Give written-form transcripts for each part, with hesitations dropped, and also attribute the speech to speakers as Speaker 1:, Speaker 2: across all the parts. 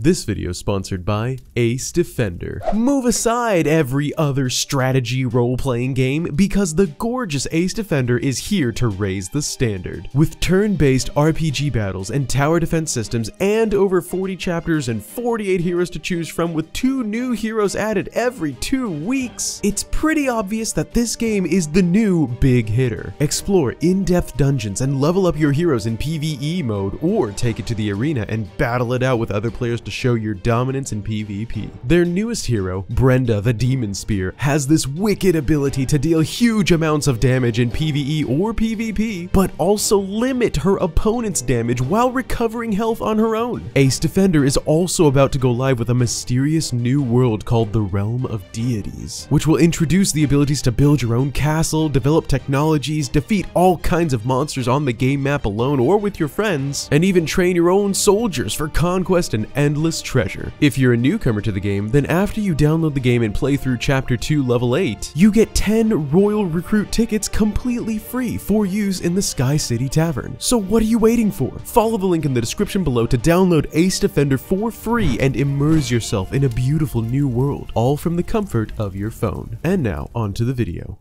Speaker 1: This video is sponsored by Ace Defender. Move aside every other strategy role-playing game because the gorgeous Ace Defender is here to raise the standard. With turn-based RPG battles and tower defense systems and over 40 chapters and 48 heroes to choose from with 2 new heroes added every 2 weeks, it's pretty obvious that this game is the new big hitter. Explore in-depth dungeons and level up your heroes in PvE mode, or take it to the arena and battle it out with other players to show your dominance in PvP. Their newest hero, Brenda the Demon Spear, has this wicked ability to deal huge amounts of damage in PvE or PvP, but also limit her opponent's damage while recovering health on her own. Ace Defender is also about to go live with a mysterious new world called the Realm of Deities, which will introduce the abilities to build your own castle, develop technologies, defeat all kinds of monsters on the game map alone or with your friends, and even train your own soldiers for conquest and endless treasure. If you're a newcomer to the game, then after you download the game and play through Chapter 2 Level 8, you get 10 Royal Recruit tickets completely free for use in the Sky City Tavern. So what are you waiting for? Follow the link in the description below to download Ace Defender for free and immerse yourself in a beautiful new world, all from the comfort of your phone. And now, on to the video.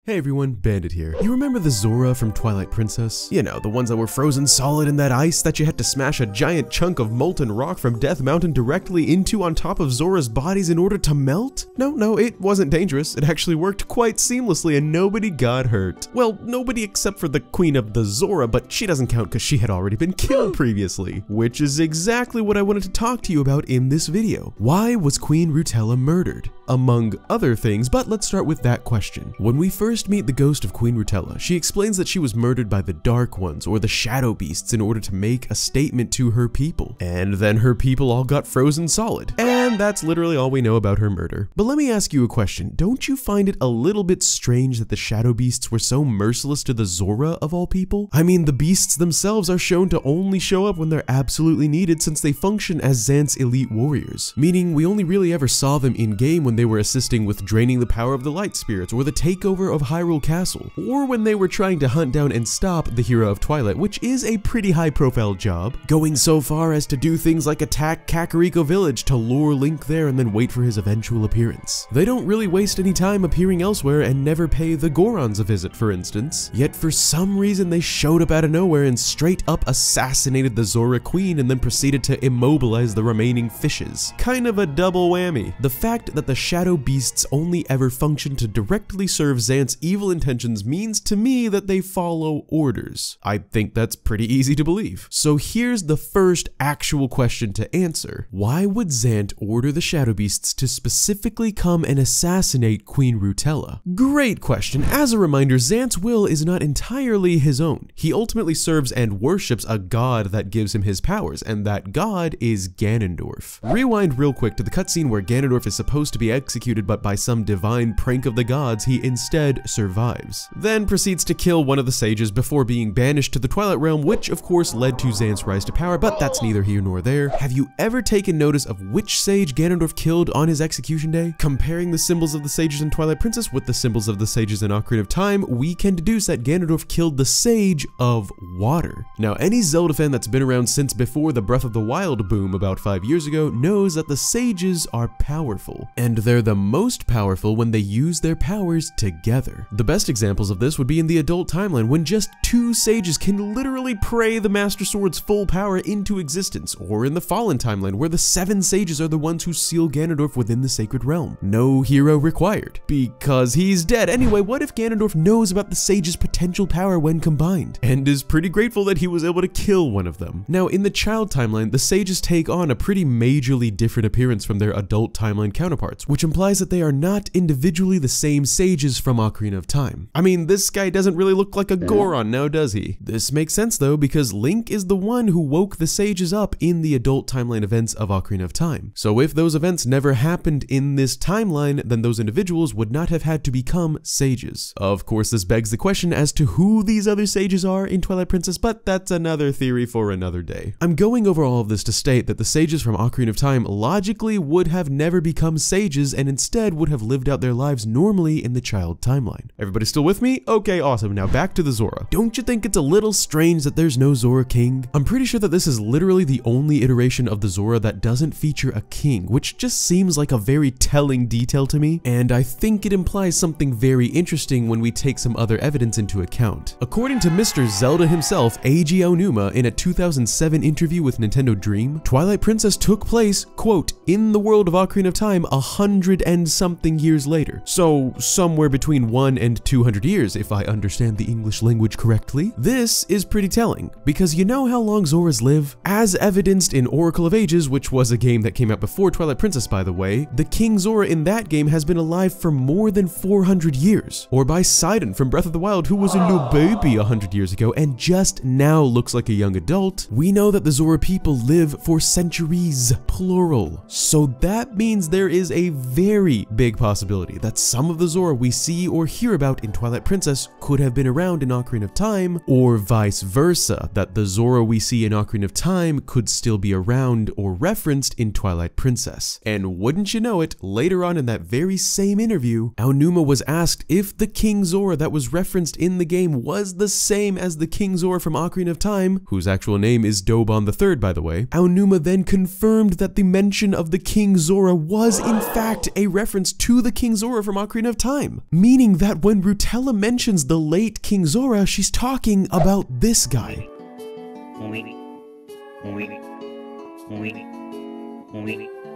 Speaker 1: Hey everyone, Bandit here. You remember the Zora from Twilight Princess? You know, the ones that were frozen solid in that ice that you had to smash a giant chunk of molten rock from Death Mountain directly into on top of Zora's bodies in order to melt? No, it wasn't dangerous. It actually worked quite seamlessly and nobody got hurt. Well, nobody except for the Queen of the Zora, but she doesn't count because she had already been killed previously. Which is exactly what I wanted to talk to you about in this video. Why was Queen Rutella murdered? Among other things, but let's start with that question. When we first meet the ghost of Queen Rutella, she explains that she was murdered by the Dark Ones, or the Shadow Beasts, in order to make a statement to her people. And then her people all got frozen solid. And that's literally all we know about her murder. But let me ask you a question. Don't you find it a little bit strange that the Shadow Beasts were so merciless to the Zora of all people? I mean, the beasts themselves are shown to only show up when they're absolutely needed, since they function as Zant's elite warriors. Meaning we only really ever saw them in-game when they were assisting with draining the power of the Light Spirits, or the takeover of Hyrule Castle, or when they were trying to hunt down and stop the Hero of Twilight, which is a pretty high-profile job, going so far as to do things like attack Kakariko Village to lure Link there and then wait for his eventual appearance. They don't really waste any time appearing elsewhere and never pay the Gorons a visit, for instance, yet for some reason they showed up out of nowhere and straight up assassinated the Zora Queen and then proceeded to immobilize the remaining fishes. Kind of a double whammy. The fact that the Shadow Beasts only ever function to directly serve Zant's evil intentions means to me that they follow orders. I think that's pretty easy to believe. So here's the first actual question to answer. Why would Zant order the Shadow Beasts to specifically come and assassinate Queen Rutella? Great question. As a reminder, Zant's will is not entirely his own. He ultimately serves and worships a god that gives him his powers, and that god is Ganondorf. Rewind real quick to the cutscene where Ganondorf is supposed to be executed, but by some divine prank of the gods, he instead survives. Then proceeds to kill one of the sages before being banished to the Twilight Realm, which of course led to Zant's rise to power, but that's neither here nor there. Have you ever taken notice of which sage Ganondorf killed on his execution day? Comparing the symbols of the sages in Twilight Princess with the symbols of the sages in Ocarina of Time, we can deduce that Ganondorf killed the Sage of Water. Now, any Zelda fan that's been around since before the Breath of the Wild boom about 5 years ago knows that the sages are powerful, and they're the most powerful when they use their powers together. The best examples of this would be in the adult timeline, when just 2 sages can literally pray the Master Sword's full power into existence, or in the Fallen timeline, where the 7 sages are the ones who seal Ganondorf within the Sacred Realm. No hero required, because he's dead. Anyway, what if Ganondorf knows about the sages' potential power when combined, and is pretty grateful that he was able to kill one of them? Now, in the child timeline, the sages take on a pretty majorly different appearance from their adult timeline counterparts, which implies that they are not individually the same sages from Ocarina of Time. I mean, this guy doesn't really look like a Goron now, does he? This makes sense though, because Link is the one who woke the sages up in the adult timeline events of Ocarina of Time. So So if those events never happened in this timeline, then those individuals would not have had to become sages. Of course, this begs the question as to who these other sages are in Twilight Princess, but that's another theory for another day. I'm going over all of this to state that the sages from Ocarina of Time logically would have never become sages and instead would have lived out their lives normally in the child timeline. Everybody still with me? Okay, awesome. Now back to the Zora. Don't you think it's a little strange that there's no Zora King? I'm pretty sure that this is literally the only iteration of the Zora that doesn't feature a king, which just seems like a very telling detail to me, and I think it implies something very interesting when we take some other evidence into account. According to Mr. Zelda himself, Eiji Aonuma, in a 2007 interview with Nintendo Dream, Twilight Princess took place, quote, in the world of Ocarina of Time 100 and something years later. So somewhere between 1 and 200 years, if I understand the English language correctly. This is pretty telling, because you know how long Zoras live? As evidenced in Oracle of Ages, which was a game that came out before Twilight Princess, by the way, the King Zora in that game has been alive for more than 400 years. Or by Sidon from Breath of the Wild, who was a little baby 100 years ago and just now looks like a young adult. We know that the Zora people live for centuries, plural. So that means there is a very big possibility that some of the Zora we see or hear about in Twilight Princess could have been around in Ocarina of Time, or vice versa, that the Zora we see in Ocarina of Time could still be around or referenced in Twilight Princess. And wouldn't you know it, later on in that very same interview, Aonuma was asked if the King Zora that was referenced in the game was the same as the King Zora from Ocarina of Time, whose actual name is Dobon III, by the way. Aonuma then confirmed that the mention of the King Zora was in fact a reference to the King Zora from Ocarina of Time, meaning that when Rutella mentions the late King Zora, she's talking about this guy.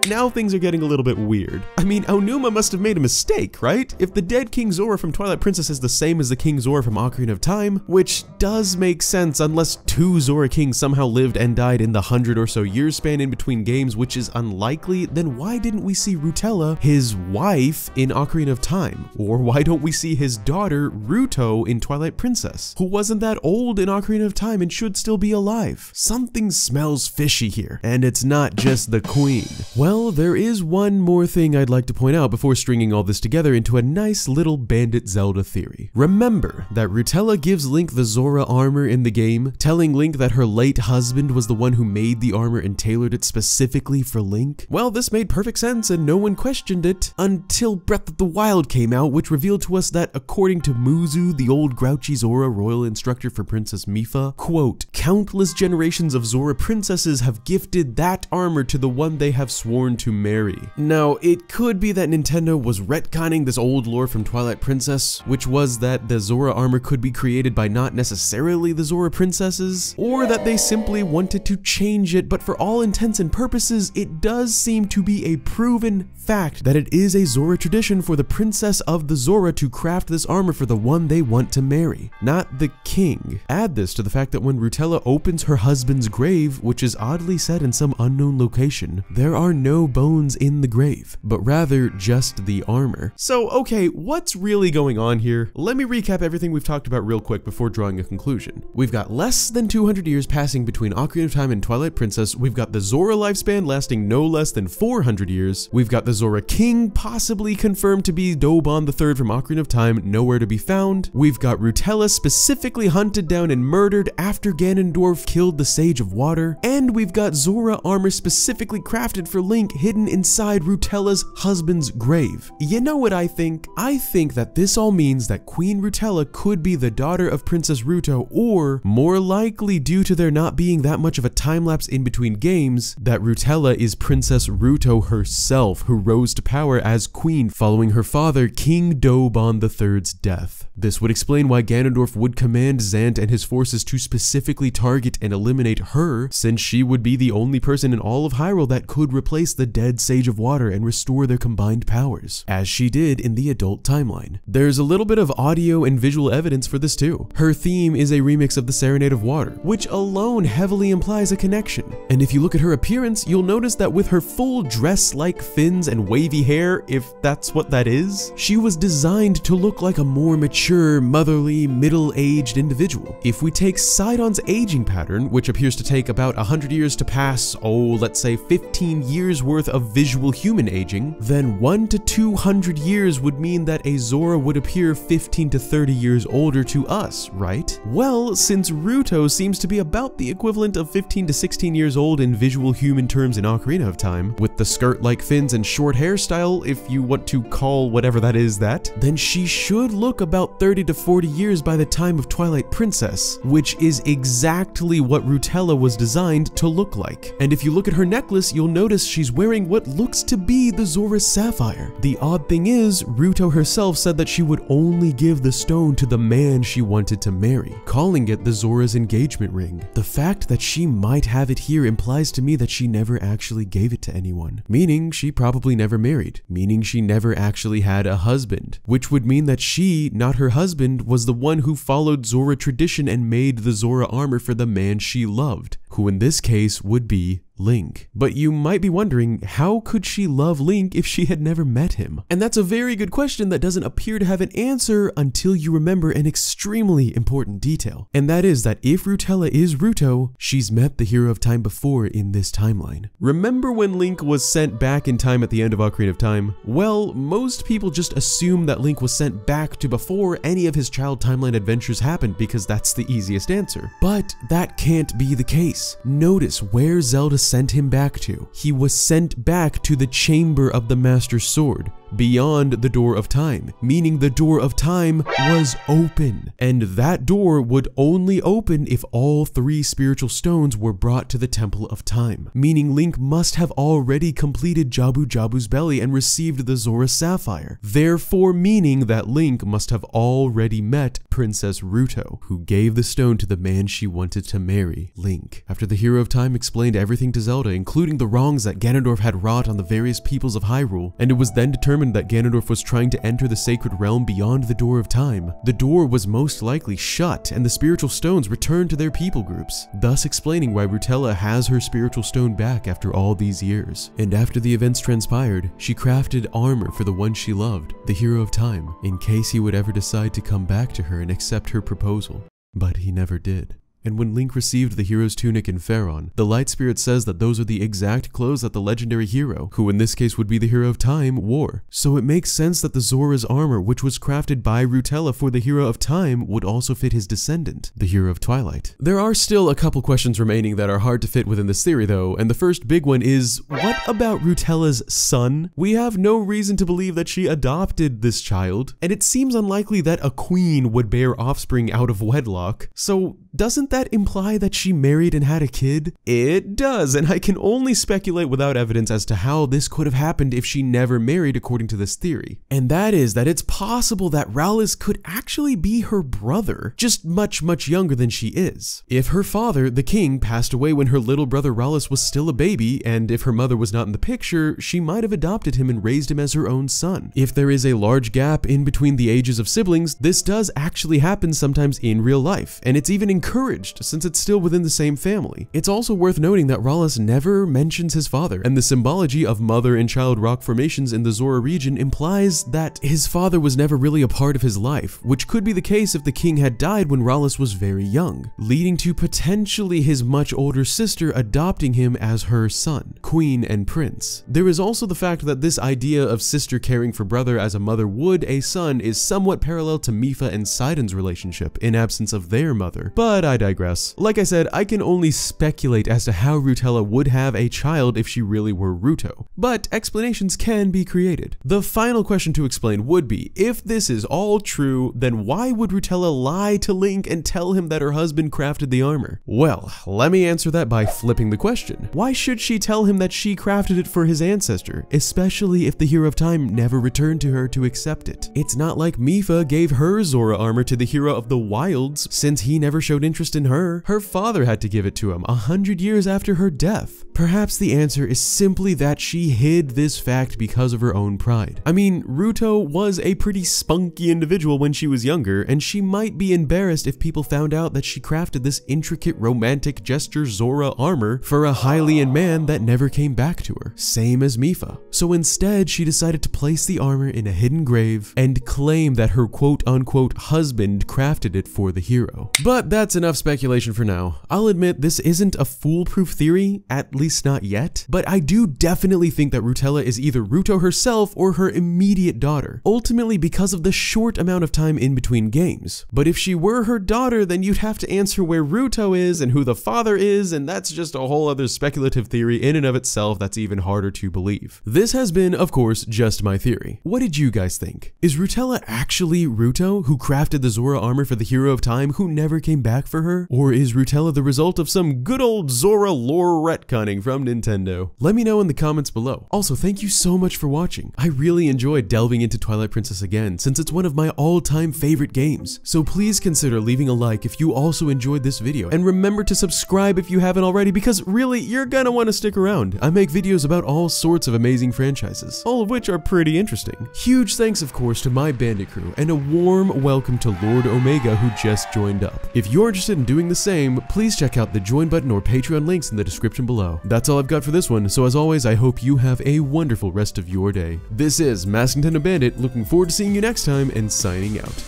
Speaker 1: Now things are getting a little bit weird. I mean, Aonuma must have made a mistake, right? If the dead King Zora from Twilight Princess is the same as the King Zora from Ocarina of Time, which does make sense unless two Zora Kings somehow lived and died in the 100 or so years span in between games, which is unlikely, then why didn't we see Rutella, his wife, in Ocarina of Time? Or why don't we see his daughter, Ruto, in Twilight Princess, who wasn't that old in Ocarina of Time and should still be alive? Something smells fishy here, and it's not just the queen. Well, there is one more thing I'd like to point out before stringing all this together into a nice little Bandit Zelda theory. Remember that Rutella gives Link the Zora armor in the game, telling Link that her late husband was the one who made the armor and tailored it specifically for Link? Well, this made perfect sense and no one questioned it until Breath of the Wild came out, which revealed to us that according to Muzu, the old grouchy Zora royal instructor for Princess Mipha, quote, countless generations of Zora princesses have gifted that armor to the one they have sworn to marry. Now, it could be that Nintendo was retconning this old lore from Twilight Princess, which was that the Zora armor could be created by not necessarily the Zora princesses, or that they simply wanted to change it, but for all intents and purposes, it does seem to be a proven fact that it is a Zora tradition for the princess of the Zora to craft this armor for the one they want to marry, not the king. Add this to the fact that when Rutella opens her husband's grave, which is oddly set in some unknown location, there are no bones in the grave, but rather just the armor. So, okay, what's really going on here? Let me recap everything we've talked about real quick before drawing a conclusion. We've got less than 200 years passing between Ocarina of Time and Twilight Princess. We've got the Zora lifespan lasting no less than 400 years. We've got the Zora King possibly confirmed to be Dobon III from Ocarina of Time, nowhere to be found. We've got Rutella specifically hunted down and murdered after Ganondorf killed the Sage of Water. And we've got Zora armor specifically crafted for Link hidden inside Rutella's husband's grave. You know what I think? I think that this all means that Queen Rutella could be the daughter of Princess Ruto, or more likely, due to there not being that much of a time lapse in between games, that Rutella is Princess Ruto herself, who rose to power as queen following her father King Dobon III's death. This would explain why Ganondorf would command Zant and his forces to specifically target and eliminate her, since she would be the only person in all of Hyrule that could replace the dead Sage of Water and restore their combined powers, as she did in the adult timeline. There's a little bit of audio and visual evidence for this too. Her theme is a remix of the Serenade of Water, which alone heavily implies a connection. And if you look at her appearance, you'll notice that with her full dress-like fins and wavy hair, if that's what that is, she was designed to look like a more mature, motherly, middle-aged individual. If we take Sidon's aging pattern, which appears to take about 100 years to pass, let's say 50 18 years worth of visual human aging, then 1 to 200 years would mean that a Zora would appear 15 to 30 years older to us, right? Well, since Ruto seems to be about the equivalent of 15 to 16 years old in visual human terms in Ocarina of Time, with the skirt-like fins and short hairstyle, if you want to call whatever that is that, then she should look about 30 to 40 years by the time of Twilight Princess, which is exactly what Rutella was designed to look like. And if you look at her necklace, you'll notice she's wearing what looks to be the Zora Sapphire. The odd thing is, Ruto herself said that she would only give the stone to the man she wanted to marry, calling it the Zora's engagement ring. The fact that she might have it here implies to me that she never actually gave it to anyone, meaning she probably never married, meaning she never actually had a husband, which would mean that she, not her husband, was the one who followed Zora tradition and made the Zora armor for the man she loved, who in this case would be Link. But you might be wondering, how could she love Link if she had never met him? And that's a very good question that doesn't appear to have an answer until you remember an extremely important detail. And that is that if Rutella is Ruto, she's met the Hero of Time before in this timeline. Remember when Link was sent back in time at the end of Ocarina of Time? Well, most people just assume that Link was sent back to before any of his child timeline adventures happened because that's the easiest answer. But that can't be the case. Notice where Zelda sent him back to. He was sent back to the Chamber of the Master Sword, beyond the Door of Time, meaning the Door of Time was open. And that door would only open if all 3 spiritual stones were brought to the Temple of Time, meaning Link must have already completed Jabu Jabu's belly and received the Zora Sapphire, therefore meaning that Link must have already met Princess Ruto, who gave the stone to the man she wanted to marry, Link. After the Hero of Time explained everything to Zelda, including the wrongs that Ganondorf had wrought on the various peoples of Hyrule, and it was then determined that Ganondorf was trying to enter the sacred realm beyond the Door of Time, the door was most likely shut and the spiritual stones returned to their people groups, thus explaining why Rutella has her spiritual stone back after all these years. And after the events transpired, she crafted armor for the one she loved, the Hero of Time, in case he would ever decide to come back to her and accept her proposal. But he never did. And when Link received the hero's tunic in Faron, the Light Spirit says that those are the exact clothes that the legendary hero, who in this case would be the Hero of Time, wore. So it makes sense that the Zora's armor, which was crafted by Rutella for the Hero of Time, would also fit his descendant, the Hero of Twilight. There are still a couple questions remaining that are hard to fit within this theory though, and the first big one is, what about Rutella's son? We have no reason to believe that she adopted this child, and it seems unlikely that a queen would bear offspring out of wedlock, so doesn't that imply that she married and had a kid? It does, and I can only speculate without evidence as to how this could have happened if she never married according to this theory. And that is that it's possible that Rallis could actually be her brother, just much younger than she is. If her father, the king, passed away when her little brother Rallis was still a baby, and if her mother was not in the picture, she might have adopted him and raised him as her own son. If there is a large gap in between the ages of siblings, this does actually happen sometimes in real life, and it's even encouraged since it's still within the same family. It's also worth noting that Rallis never mentions his father, and the symbology of mother and child rock formations in the Zora region implies that his father was never really a part of his life, which could be the case if the king had died when Rallis was very young, leading to potentially his much older sister adopting him as her son, queen and prince. There is also the fact that this idea of sister caring for brother as a mother would a son is somewhat parallel to Mipha and Sidon's relationship in absence of their mother, but I digress. Like I said, I can only speculate as to how Rutella would have a child if she really were Ruto, but explanations can be created. The final question to explain would be, if this is all true, then why would Rutella lie to Link and tell him that her husband crafted the armor? Well, let me answer that by flipping the question. Why should she tell him that she crafted it for his ancestor, especially if the Hero of Time never returned to her to accept it? It's not like Mipha gave her Zora armor to the Hero of the Wilds, since he never showed interest in her. Her father had to give it to him 100 years after her death. Perhaps the answer is simply that she hid this fact because of her own pride. I mean, Ruto was a pretty spunky individual when she was younger, and she might be embarrassed if people found out that she crafted this intricate romantic gesture Zora armor for a Hylian man that never came back to her, same as Mipha. So instead, she decided to place the armor in a hidden grave and claim that her quote-unquote husband crafted it for the hero. But that's that's enough speculation for now. I'll admit this isn't a foolproof theory, at least not yet, but I do definitely think that Rutella is either Ruto herself or her immediate daughter, ultimately because of the short amount of time in between games. But if she were her daughter, then you'd have to answer where Ruto is and who the father is, and that's just a whole other speculative theory in and of itself that's even harder to believe. This has been, of course, just my theory. What did you guys think? Is Rutella actually Ruto, who crafted the Zora armor for the Hero of Time who never came back for her? Or is Rutella the result of some good old Zora lore retconning from Nintendo? Let me know in the comments below. Also, thank you so much for watching. I really enjoyed delving into Twilight Princess again, since it's one of my all-time favorite games. So please consider leaving a like if you also enjoyed this video, and remember to subscribe if you haven't already, because really, you're gonna want to stick around. I make videos about all sorts of amazing franchises, all of which are pretty interesting. Huge thanks, of course, to my bandit crew, and a warm welcome to Lord Omega, who just joined up. If you're interested in doing the same, please check out the join button or Patreon links in the description below. That's all I've got for this one, so as always, I hope you have a wonderful rest of your day. This is Masked Nintendo Bandit, looking forward to seeing you next time, and signing out.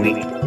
Speaker 2: Wee.